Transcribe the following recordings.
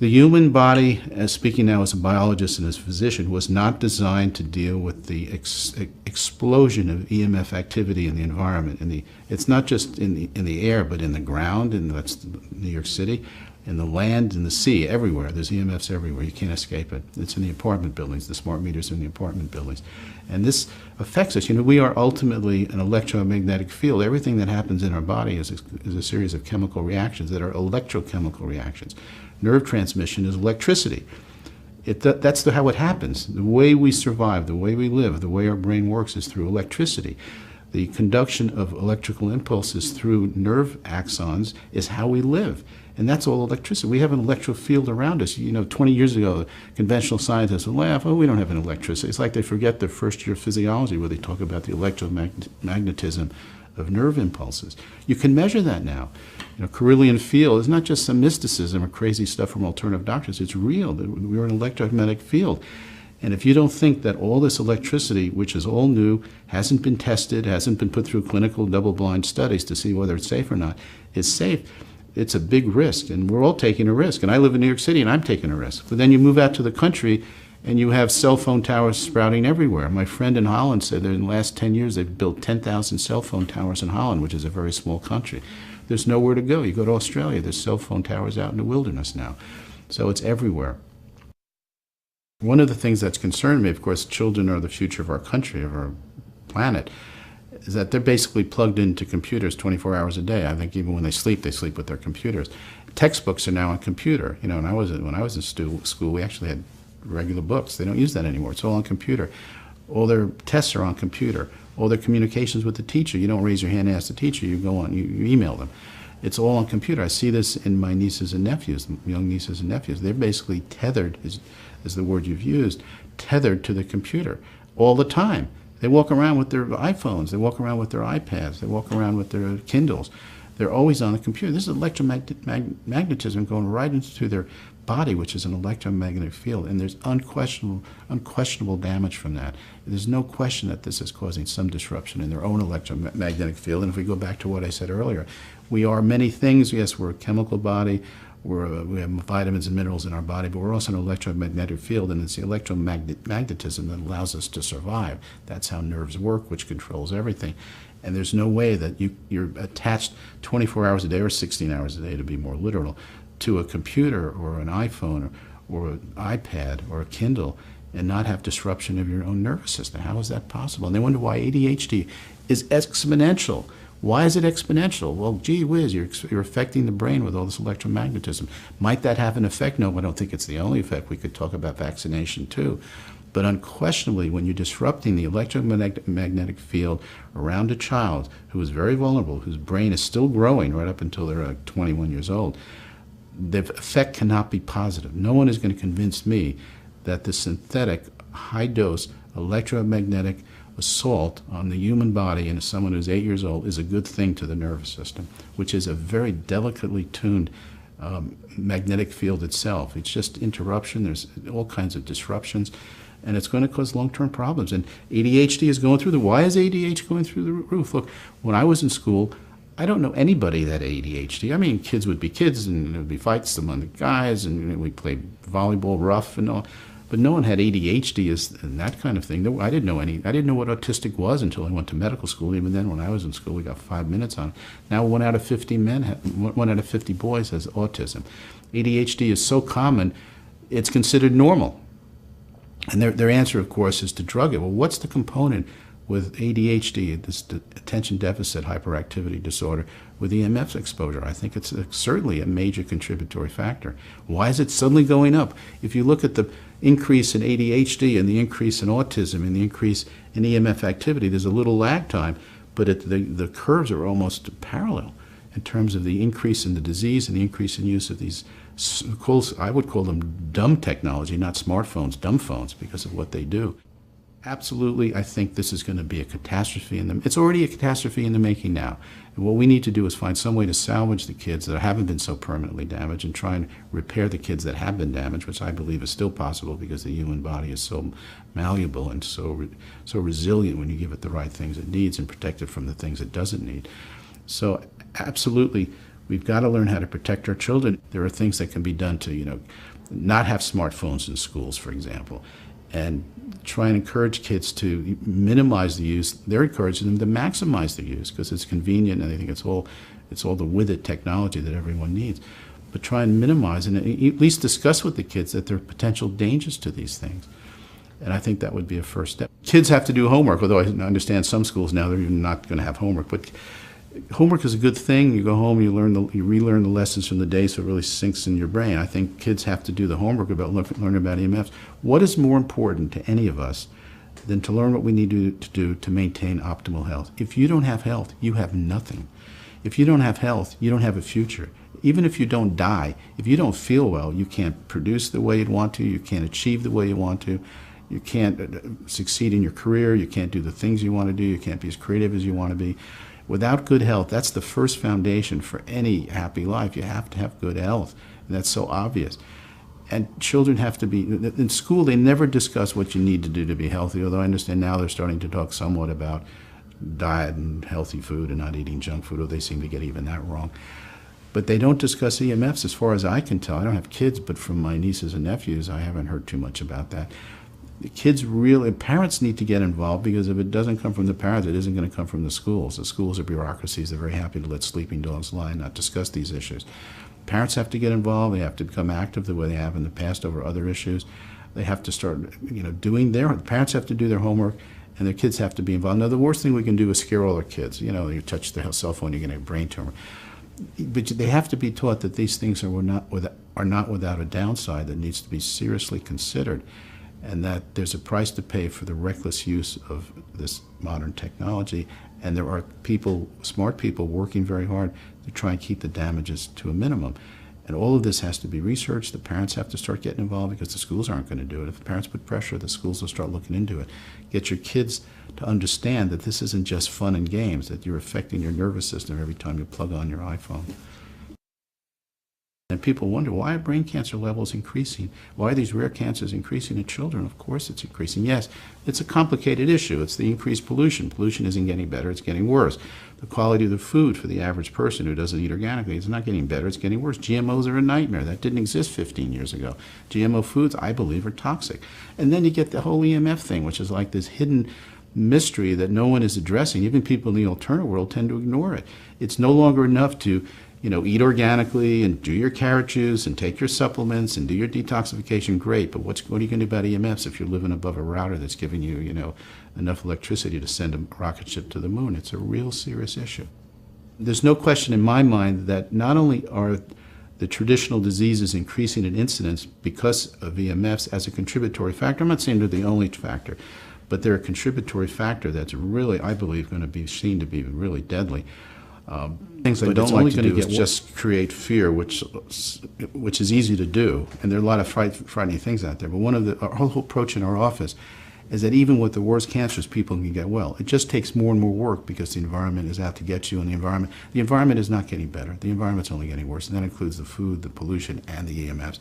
The human body, as speaking now as a biologist and as a physician, was not designed to deal with the explosion of EMF activity in the environment. It's not just in the air, but in the ground, and that's New York City, in the land, in the sea, everywhere. There's EMFs everywhere. You can't escape it. It's in the apartment buildings. The smart meters are in the apartment buildings. And this affects us. We are ultimately an electromagnetic field. Everything that happens in our body is a series of chemical reactions that are electrochemical reactions. Nerve transmission is electricity. That's how it happens. The way we survive, the way we live, the way our brain works is through electricity. The conduction of electrical impulses through nerve axons is how we live. And that's all electricity. We have an electric field around us. 20 years ago, conventional scientists would laugh, oh, we don't have an electricity. It's like they forget their first year of physiology where they talk about the electromagnetism of nerve impulses. You can measure that now. Carillion field is not just some mysticism or crazy stuff from alternative doctors. It's real. We're an electromagnetic field. And if you don't think that all this electricity, which is all new, hasn't been tested, hasn't been put through clinical double-blind studies to see whether it's safe or not, is safe, it's a big risk. And we're all taking a risk. And I live in New York City, and I'm taking a risk. But then you move out to the country, and you have cell phone towers sprouting everywhere. My friend in Holland said that in the last 10 years, they've built 10,000 cell phone towers in Holland, which is a very small country. There's nowhere to go. You go to Australia, there's cell phone towers out in the wilderness now. So it's everywhere. One of the things that's concerned me, of course, children are the future of our country, of our planet, is that they're basically plugged into computers 24 hours a day. I think even when they sleep with their computers. Textbooks are now on computer. When I was in school, we actually had regular books. They don't use that anymore. It's all on computer. All their tests are on computer. All their communications with the teacher. You don't raise your hand and ask the teacher. You go on, you email them. It's all on computer. I see this in my nieces and nephews, young nieces and nephews. They're basically tethered, is the word you've used, tethered to the computer all the time. They walk around with their iPhones. They walk around with their iPads. They walk around with their Kindles. They're always on the computer. This is electromagnetism going right into their body, which is an electromagnetic field, and there's unquestionable damage from that. There's no question that this is causing some disruption in their own electromagnetic field. And if we go back to what I said earlier, we are many things. Yes, we're a chemical body. We have vitamins and minerals in our body, but we're also an electromagnetic field, and it's the electromagnetism that allows us to survive. That's how nerves work, which controls everything. And there's no way that you're attached 24 hours a day or 16 hours a day, to be more literal, to a computer or an iPhone or an iPad or a Kindle and not have disruption of your own nervous system. How is that possible? And they wonder why ADHD is exponential. Why is it exponential? Well, gee whiz, you're affecting the brain with all this electromagnetism. Might that have an effect? No, I don't think it's the only effect. We could talk about vaccination too. But unquestionably, when you're disrupting the electromagnetic field around a child who is very vulnerable, whose brain is still growing right up until they're like 21 years old, the effect cannot be positive. No one is going to convince me that the synthetic, high-dose electromagnetic assault on the human body in someone who's 8 years old is a good thing to the nervous system, which is a very delicately tuned magnetic field itself. It's just interruption. There's all kinds of disruptions, and it's going to cause long-term problems. And ADHD is going through the... Why is ADHD going through the roof? Look, when I was in school, I don't know anybody that had ADHD. I mean, kids would be kids, and there would be fights among the guys, and we played volleyball rough and all. But no one had ADHD and that kind of thing. I didn't know what autistic was until I went to medical school. Even then, when I was in school, we got 5 minutes on it. Now, 1 out of 50 1 out of 50 boys has autism. ADHD is so common, it's considered normal. And their answer, of course, is to drug it. Well, what's the component with ADHD, this attention deficit hyperactivity disorder, with EMF exposure? I think it's certainly a major contributory factor. Why is it suddenly going up? If you look at the increase in ADHD and the increase in autism and the increase in EMF activity, there's a little lag time, but the curves are almost parallel in terms of the increase in the disease and the increase in use of these, I would call them dumb technology, not smartphones, dumb phones, because of what they do. Absolutely, I think this is going to be a catastrophe. It's already a catastrophe in the making now. And what we need to do is find some way to salvage the kids that haven't been so permanently damaged and try and repair the kids that have been damaged, which I believe is still possible because the human body is so malleable and so resilient when you give it the right things it needs and protect it from the things it doesn't need. So absolutely, We've got to learn how to protect our children. There are things that can be done to, not have smartphones in schools, for example, and try and encourage kids to minimize the use. They're encouraging them to maximize the use because it's convenient, and I think it's all the with it technology that everyone needs. But try and minimize and at least discuss with the kids that there are potential dangers to these things. And I think that would be a first step. Kids have to do homework, although I understand some schools now they're even not going to have homework. But homework is a good thing. You go home, you relearn the lessons from the day, so it really sinks in your brain. I think kids have to do the homework about learning about EMFs. What is more important to any of us than to learn what we need to do to maintain optimal health? If you don't have health, you have nothing. If you don't have health, you don't have a future. Even if you don't die, if you don't feel well, you can't produce the way you'd want to, you can't achieve the way you want to, you can't succeed in your career, you can't do the things you want to do, you can't be as creative as you want to be. Without good health, that's the first foundation for any happy life. You have to have good health, and that's so obvious. And children have to be, in school they never discuss what you need to do to be healthy, although I understand now they're starting to talk somewhat about diet and healthy food and not eating junk food, or they seem to get even that wrong. But they don't discuss EMFs as far as I can tell. I don't have kids, but from my nieces and nephews, I haven't heard too much about that. The kids really, parents need to get involved, because if it doesn't come from the parents, it isn't going to come from the schools. The schools are bureaucracies. They're very happy to let sleeping dogs lie and not discuss these issues. Parents have to get involved. They have to become active the way they have in the past over other issues. They have to start, the parents have to do their homework, and their kids have to be involved. Now, the worst thing we can do is scare all our kids. You touch the cell phone, you're going to have a brain tumor. But they have to be taught that these things are not without a downside that needs to be seriously considered, and that there's a price to pay for the reckless use of this modern technology. And there are people, smart people, working very hard to try and keep the damages to a minimum. And all of this has to be researched. The parents have to start getting involved, because the schools aren't going to do it. If the parents put pressure, the schools will start looking into it. Get your kids to understand that this isn't just fun and games, that you're affecting your nervous system every time you plug on your iPhone. And people wonder, why are brain cancer levels increasing? Why are these rare cancers increasing in children? Of course it's increasing. Yes, it's a complicated issue. It's the increased pollution. Pollution isn't getting better, it's getting worse. The quality of the food for the average person who doesn't eat organically is not getting better, it's getting worse. GMOs are a nightmare. That didn't exist 15 years ago. GMO foods, I believe, are toxic. And then you get the whole EMF thing, which is like this hidden mystery that no one is addressing. Even people in the alternative world tend to ignore it. It's no longer enough to eat organically and do your carrot juice and take your supplements and do your detoxification. Great, but what are you going to do about EMFs if you're living above a router that's giving you, enough electricity to send a rocket ship to the moon? It's a real serious issue. There's no question in my mind that not only are the traditional diseases increasing in incidence because of EMFs as a contributory factor. I'm not saying they're the only factor, but they're a contributory factor that's really, I believe, going to be seen to be really deadly. Things they don't like to do is just create fear, which is easy to do, and there are a lot of frightening things out there. But our whole approach in our office is that even with the worst cancers, people can get well. It just takes more and more work because the environment is out to get you, and the environment is not getting better. The environment's only getting worse, and that includes the food, the pollution, and the EMFs.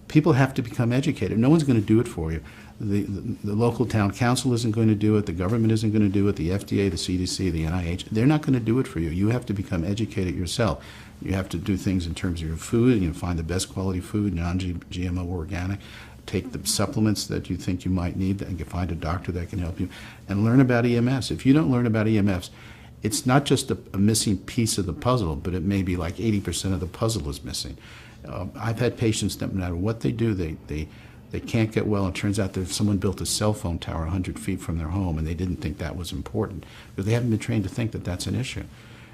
People have to become educated. No one's going to do it for you. The local town council isn't going to do it. The government isn't going to do it. The FDA, the CDC, the NIH, they're not going to do it for you. You have to become educated yourself. You have to do things in terms of your food. Find the best quality food, non-GMO, organic. Take the supplements that you think you might need, and find a doctor that can help you. And learn about EMFs. If you don't learn about EMFs, it's not just a missing piece of the puzzle, but it may be like 80% of the puzzle is missing. I've had patients that no matter what they do, they can't get well. It turns out that someone built a cell phone tower 100 feet from their home, and they didn't think that was important because they haven't been trained to think that that's an issue.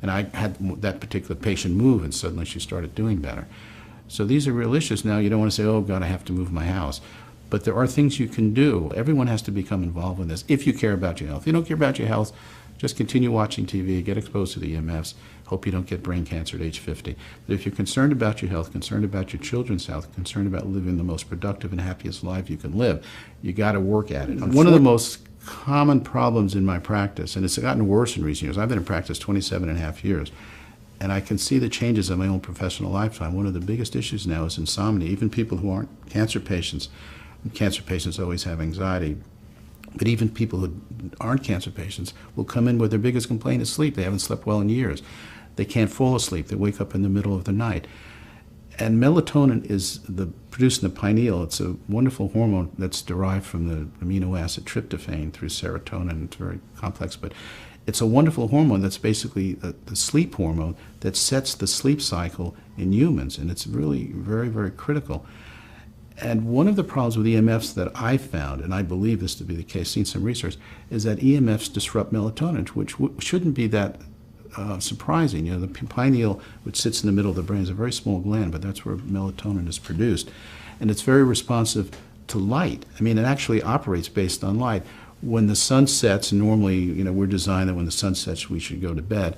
And I had that particular patient move, and suddenly she started doing better. So these are real issues. Now, you don't want to say, oh, God, I have to move my house. But there are things you can do. Everyone has to become involved in this if you care about your health. If you don't care about your health, just continue watching TV, get exposed to the EMFs, hope you don't get brain cancer at age 50. But if you're concerned about your health, concerned about your children's health, concerned about living the most productive and happiest life you can live, you got to work at it. One of the most common problems in my practice, and it's gotten worse in recent years, I've been in practice 27 and a half years, and I can see the changes in my own professional lifetime. One of the biggest issues now is insomnia. Even people who aren't cancer patients always have anxiety. But even people who aren't cancer patients will come in where their biggest complaint is sleep. They haven't slept well in years. they can't fall asleep. They wake up in the middle of the night. And melatonin is produced in the pineal. It's a wonderful hormone that's derived from the amino acid tryptophan through serotonin. It's very complex, but it's a wonderful hormone that's basically the sleep hormone that sets the sleep cycle in humans, and it's really very, very critical. And one of the problems with EMFs that I found, and I believe this to be the case, seen some research, is that EMFs disrupt melatonin, which shouldn't be that surprising. You know, the pineal, which sits in the middle of the brain, is a very small gland, but that's where melatonin is produced. And it's very responsive to light. I mean, it actually operates based on light. When the sun sets, normally, you know, we're designed that when the sun sets, we should go to bed.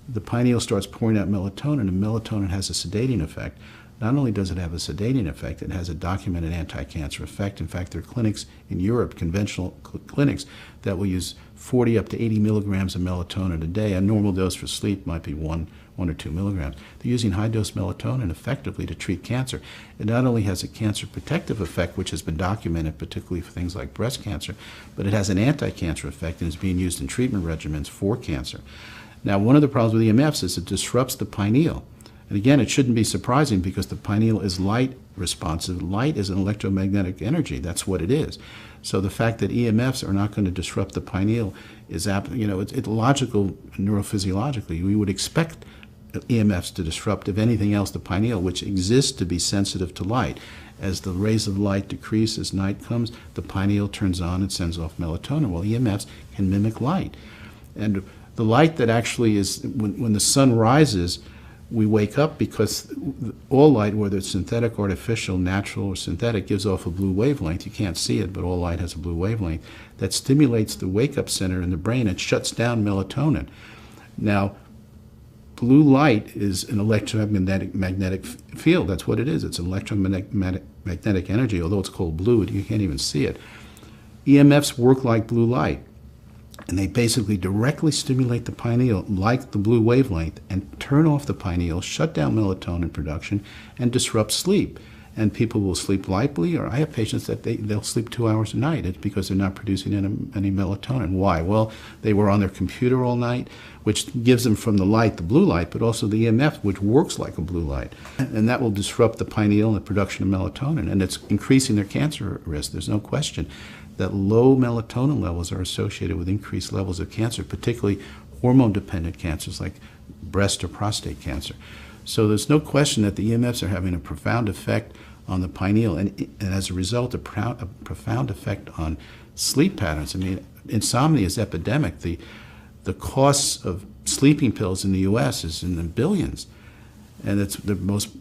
The pineal starts pouring out melatonin, and melatonin has a sedating effect. Not only does it have a sedating effect, it has a documented anti-cancer effect. In fact, there are clinics in Europe, conventional clinics, that will use 40 up to 80 milligrams of melatonin a day. A normal dose for sleep might be 1 or 2 milligrams. They're using high-dose melatonin effectively to treat cancer. It not only has a cancer protective effect, which has been documented particularly for things like breast cancer, but it has an anti-cancer effect and is being used in treatment regimens for cancer. Now, one of the problems with EMFs is it disrupts the pineal. And again, it shouldn't be surprising because the pineal is light responsive. Light is an electromagnetic energy. That's what it is. So the fact that EMFs are not going to disrupt the pineal is, you know, it's logical neurophysiologically. We would expect EMFs to disrupt, if anything else, the pineal, which exists to be sensitive to light. As the rays of light decrease, as night comes, the pineal turns on and sends off melatonin. Well, EMFs can mimic light. And the light that actually is, when the sun rises, we wake up because all light, whether it's synthetic, artificial, natural, or synthetic, gives off a blue wavelength. You can't see it, but all light has a blue wavelength that stimulates the wake-up center in the brain and shuts down melatonin. Now, blue light is an electromagnetic field. That's what it is. It's electromagnetic energy. Although it's called blue, you can't even see it. EMFs work like blue light. And they basically directly stimulate the pineal like the blue wavelength and turn off the pineal, shut down melatonin production, and disrupt sleep. And people will sleep lightly, or I have patients that they'll sleep 2 hours a night. It's because they're not producing any melatonin. Why? Well, they were on their computer all night, which gives them from the light, the blue light, but also the EMF, which works like a blue light. And that will disrupt the pineal and the production of melatonin, and it's increasing their cancer risk. There's no question that low melatonin levels are associated with increased levels of cancer, particularly hormone-dependent cancers like breast or prostate cancer. So there's no question that the EMFs are having a profound effect on the pineal, and as a result, a profound effect on sleep patterns. I mean, insomnia is epidemic. The costs of sleeping pills in the U.S. is in the billions, and it's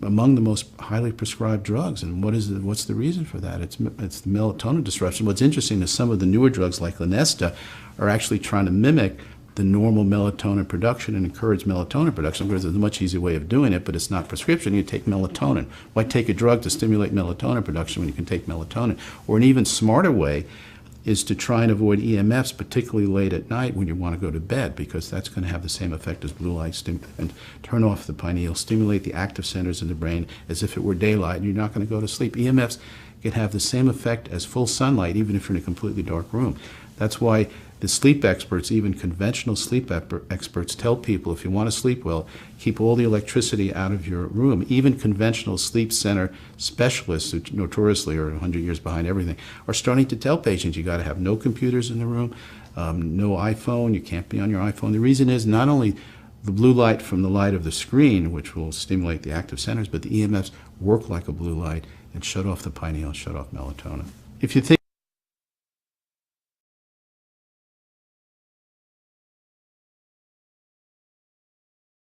among the most highly prescribed drugs. And what's the reason for that? It's the melatonin disruption. What's interesting is some of the newer drugs like Lunesta are actually trying to mimic the normal melatonin production and encourage melatonin production. Because there's a much easier way of doing it, but it's not prescription. You take melatonin. Why take a drug to stimulate melatonin production when you can take melatonin? Or an even smarter way is to try and avoid EMFs, particularly late at night when you want to go to bed, because that's going to have the same effect as blue light and turn off the pineal, stimulate the active centers in the brain as if it were daylight, and you're not going to go to sleep. EMFs can have the same effect as full sunlight, even if you're in a completely dark room. That's why the sleep experts, even conventional sleep experts, tell people if you want to sleep well, keep all the electricity out of your room. Even conventional sleep center specialists, who notoriously are 100 years behind everything, are starting to tell patients you got to have no computers in the room, no iPhone, you can't be on your iPhone. The reason is not only the blue light from the light of the screen, which will stimulate the active centers, but the EMFs work like a blue light and shut off the pineal, shut off melatonin. If you think